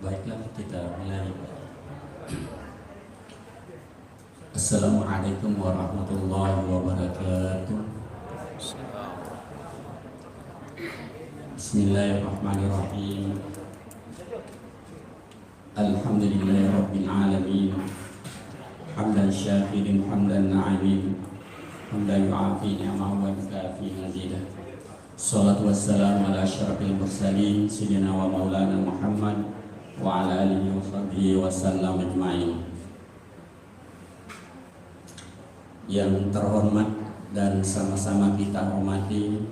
Baiklah, kita mulai. Assalamualaikum warahmatullahi wabarakatuh. Bismillahirrahmanirrahim. Alhamdulillahi rabbil alamin. Hamdan syakirin, hamdan na'imin, hamdan yu'afi ni'amahu wa yukafi mazidah. Salatu wassalamu ala asyrafil mursalin sayyidina wa maulana Muhammad wa ala alihi wa sahbihi wa sallam ajma'in. Yang terhormat dan sama-sama kita hormati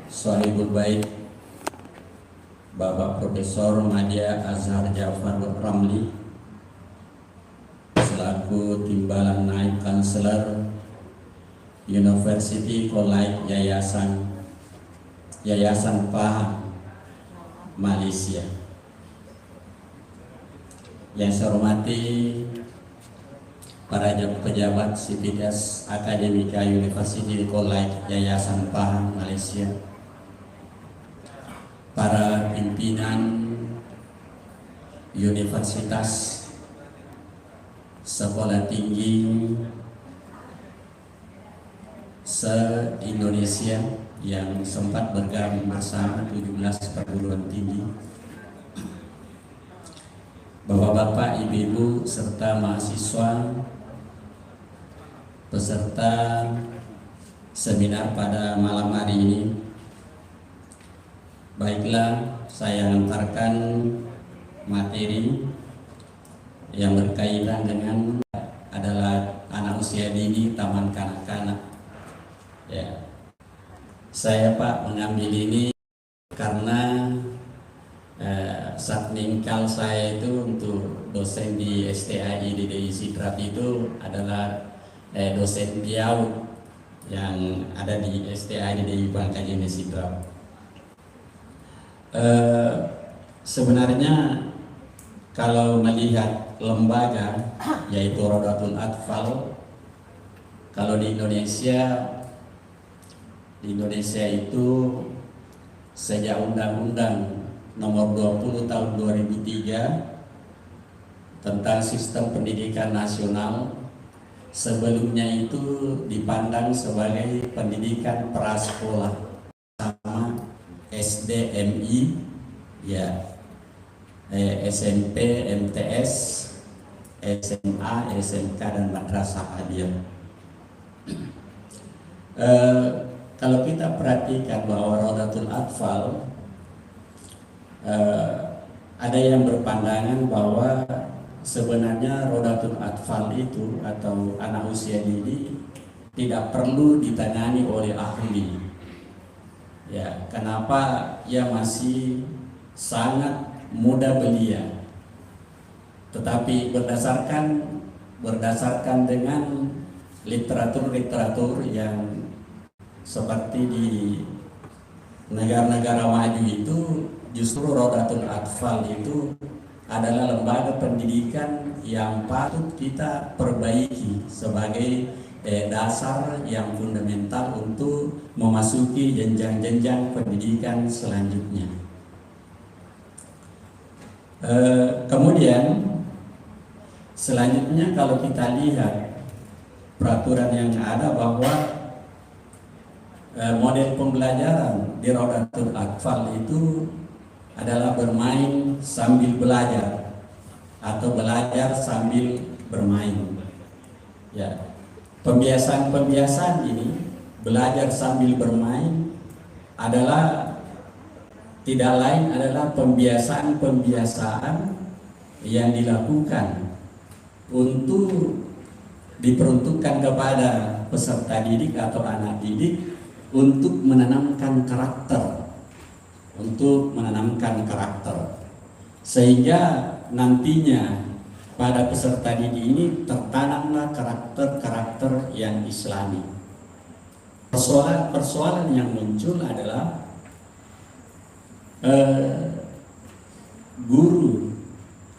Shahibul Bait Bapak Profesor Madya Azhar Ja'far Ramli selaku Timbalan Naib Kanseler University College Yayasan Pahang Malaysia. Yang saya hormati para pejabat Sivitas Akademika University College Yayasan Pahang Malaysia, para pimpinan universitas, sekolah tinggi se-Indonesia yang sempat bergabung bersama 17 perguruan tinggi, Bapak-bapak, ibu-ibu, serta mahasiswa peserta seminar pada malam hari ini. Baiklah, saya hantarkan materi yang berkaitan dengan adalah anak usia dini, taman kanak-kanak. Ya, saya Pak mengambil ini karena saat ningkal saya itu untuk dosen di STAI DDI Sidrap itu adalah dosen PIAU yang ada di STAI DDI Bangkajen Sidrap. Sebenarnya kalau melihat lembaga yaitu Rodatul Atfal, kalau di Indonesia itu sejak Undang-Undang Nomor 20 Tahun 2003 tentang Sistem Pendidikan Nasional, sebelumnya itu dipandang sebagai pendidikan prasekolah sama SDMI, ya, SMP, MTS, SMA, SMK dan Madrasah Aliyah. Kalau kita perhatikan bahwa Rodatul Atfal, ada yang berpandangan bahwa sebenarnya Rodatul Atfal itu atau anak usia dini tidak perlu ditangani oleh ahli. Ya, kenapa? Ia masih sangat muda belia. Tetapi berdasarkan dengan literatur yang seperti di negara-negara maju itu, justru Rodatul Atfal itu adalah lembaga pendidikan yang patut kita perbaiki sebagai dasar yang fundamental untuk memasuki jenjang-jenjang pendidikan selanjutnya. Kemudian selanjutnya kalau kita lihat peraturan yang ada bahwa model pembelajaran di Rodatul Atfal itu adalah bermain sambil belajar atau belajar sambil bermain. Ya, pembiasaan ini belajar sambil bermain adalah tidak lain adalah pembiasaan yang dilakukan untuk diperuntukkan kepada peserta didik atau anak didik untuk menanamkan karakter, sehingga nantinya pada peserta didik ini tertanamlah karakter yang Islami. Persoalan yang muncul adalah guru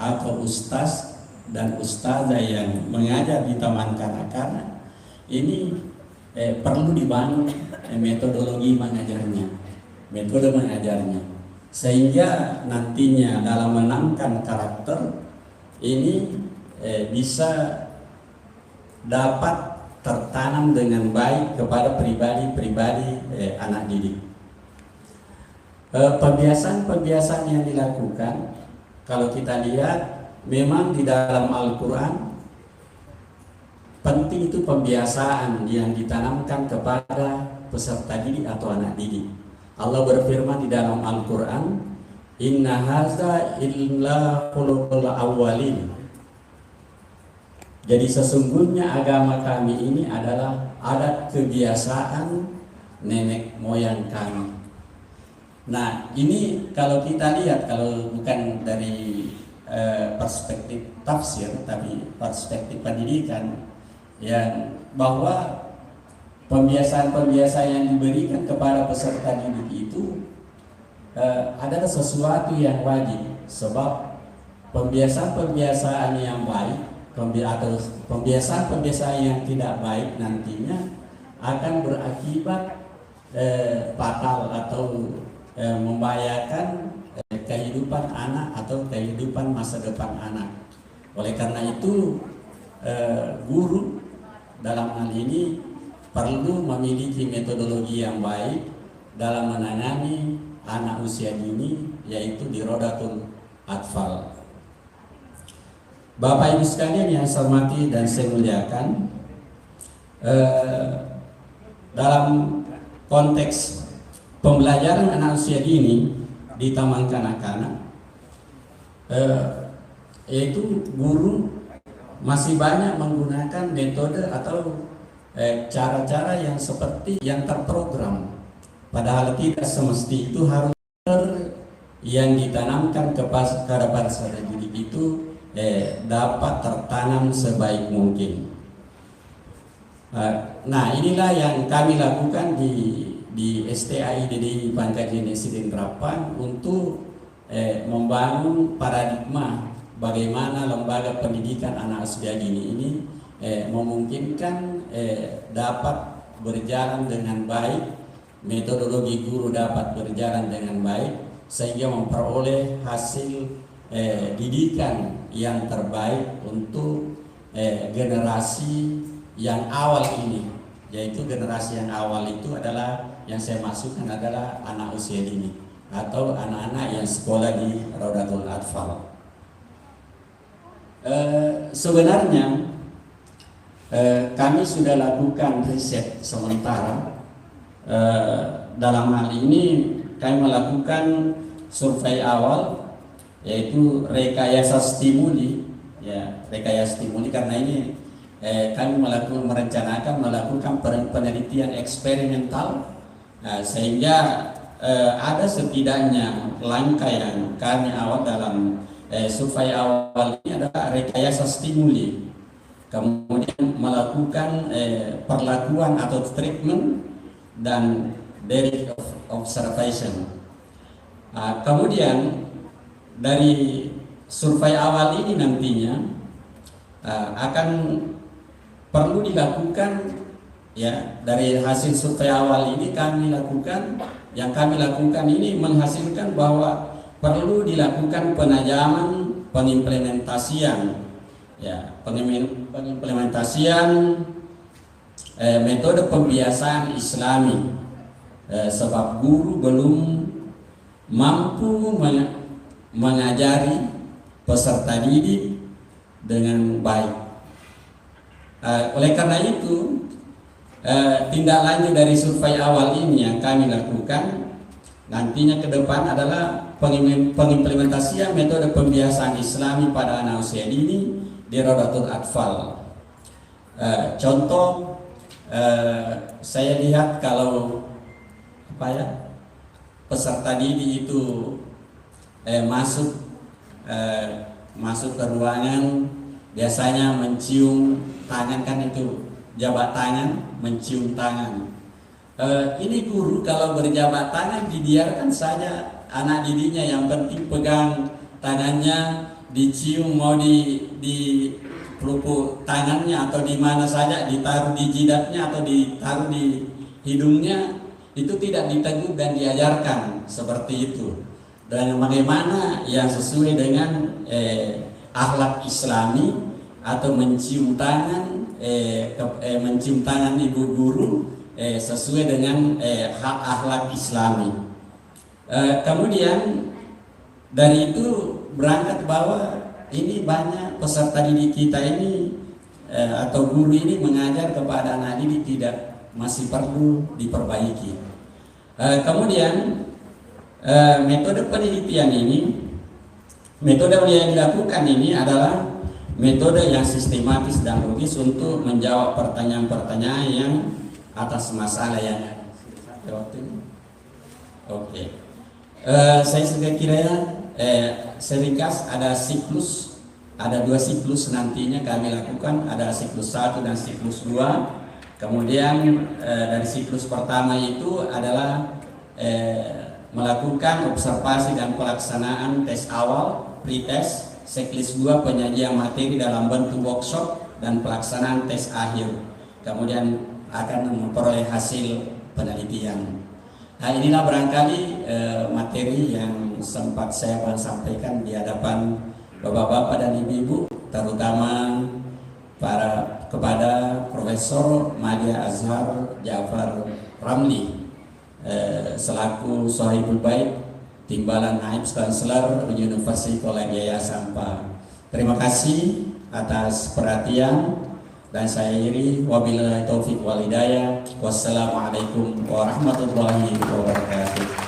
atau ustaz dan ustazah yang mengajar di taman kanak-kanak ini perlu dibangun metode mengajarnya. sehingga nantinya dalam menanamkan karakter ini bisa dapat tertanam dengan baik kepada pribadi-pribadi anak didik. Pembiasaan-pembiasaan yang dilakukan, kalau kita lihat memang di dalam Al-Quran penting itu pembiasaan yang ditanamkan kepada peserta didik atau anak didik. Allah berfirman di dalam Al-Quran, Inna haza illa khuluqul awwalin. Jadi sesungguhnya agama kami ini adalah adat kebiasaan nenek moyang kami. Nah, ini kalau kita lihat, kalau bukan dari perspektif tafsir, tapi perspektif pendidikan, ya, bahwa pembiasaan-pembiasaan yang diberikan kepada peserta didik itu adalah sesuatu yang wajib, sebab pembiasaan-pembiasaan yang baik atau pembiasaan-pembiasaan yang tidak baik nantinya akan berakibat fatal atau membahayakan kehidupan anak atau kehidupan masa depan anak. Oleh karena itu guru dalam hal ini perlu memiliki metodologi yang baik dalam menangani anak usia dini, yaitu di Rodatul Atfal. Bapak Ibu sekalian yang saya hormati dan saya muliakan, dalam konteks pembelajaran anak usia dini di taman kanak-kanak, yaitu guru masih banyak menggunakan metode atau cara-cara yang seperti yang terprogram, padahal tidak semesti itu harus yang ditanamkan kepada peserta didik itu dapat tertanam sebaik mungkin. Nah, inilah yang kami lakukan di STAI-DDI Pangkajian Eksiden Harapan untuk membangun paradigma bagaimana lembaga pendidikan anak usia dini ini memungkinkan dapat berjalan dengan baik, metodologi guru dapat berjalan dengan baik, sehingga memperoleh hasil didikan yang terbaik untuk generasi yang awal ini, yaitu generasi yang awal itu adalah yang saya maksudkan adalah anak usia dini atau anak-anak yang sekolah di Rodatul Atfal. Sebenarnya kami sudah lakukan riset sementara. Dalam hal ini kami melakukan survei awal, yaitu rekayasa stimuli, ya, rekayasa stimuli, karena ini kami merencanakan melakukan penelitian eksperimental, sehingga ada setidaknya langkah yang kami awal dalam survei awal ini adalah rekayasa stimuli, kemudian melakukan perlakuan atau treatment dan direct observation. Kemudian dari survei awal ini nantinya akan perlu dilakukan, ya, dari hasil survei awal ini kami lakukan ini menghasilkan bahwa perlu dilakukan penajaman pengimplementasian, ya, pengimplementasian metode pembiasaan Islami, sebab guru belum mampu mengajari peserta didik dengan baik. Oleh karena itu, tindak lanjut dari survei awal ini yang kami lakukan nantinya ke depan adalah pengimplementasian metode pembiasaan Islami pada anak usia dini di Rodatul Atfal. Contoh, saya lihat kalau peserta didik itu masuk ke ruangan, biasanya mencium tangan, kan itu jabat tangan, mencium tangan. Ini guru kalau berjabat tangan dibiarkan saja anak didiknya, yang penting pegang tangannya, dicium, mau di pelupuk tangannya atau di mana saja, ditaruh di jidatnya atau ditaruh di hidungnya, itu tidak ditegur dan diajarkan seperti itu. dan bagaimana yang sesuai dengan akhlak Islami, atau mencium tangan ibu guru sesuai dengan hak akhlak Islami. Kemudian dari itu berangkat bahwa ini banyak peserta didik kita ini atau guru ini mengajar kepada anak didik tidak, masih perlu diperbaiki. Kemudian metode penelitian ini, metode yang dilakukan ini adalah metode yang sistematis dan logis untuk menjawab pertanyaan-pertanyaan yang atas masalah yang ada. Oke. Saya sudah kira seringkas ada siklus, ada 2 siklus nantinya kami lakukan, ada siklus 1 dan siklus 2. Kemudian dari siklus pertama itu adalah melakukan observasi dan pelaksanaan tes awal, pre-test. Siklus 2 penyajian materi dalam bentuk workshop dan pelaksanaan tes akhir. Kemudian akan memperoleh hasil penelitian. Nah, inilah barangkali materi yang sempat saya sampaikan di hadapan bapak-bapak dan ibu-ibu, terutama kepada Profesor Madya Azhar Ja'far Ramli selaku Sohibul Bait Timbalan Naib Chancellor University College Yayasan PA. Terima kasih atas perhatian dan saya akhiri, wabillahi taufik wal hidayah. Wassalamualaikum warahmatullahi wabarakatuh.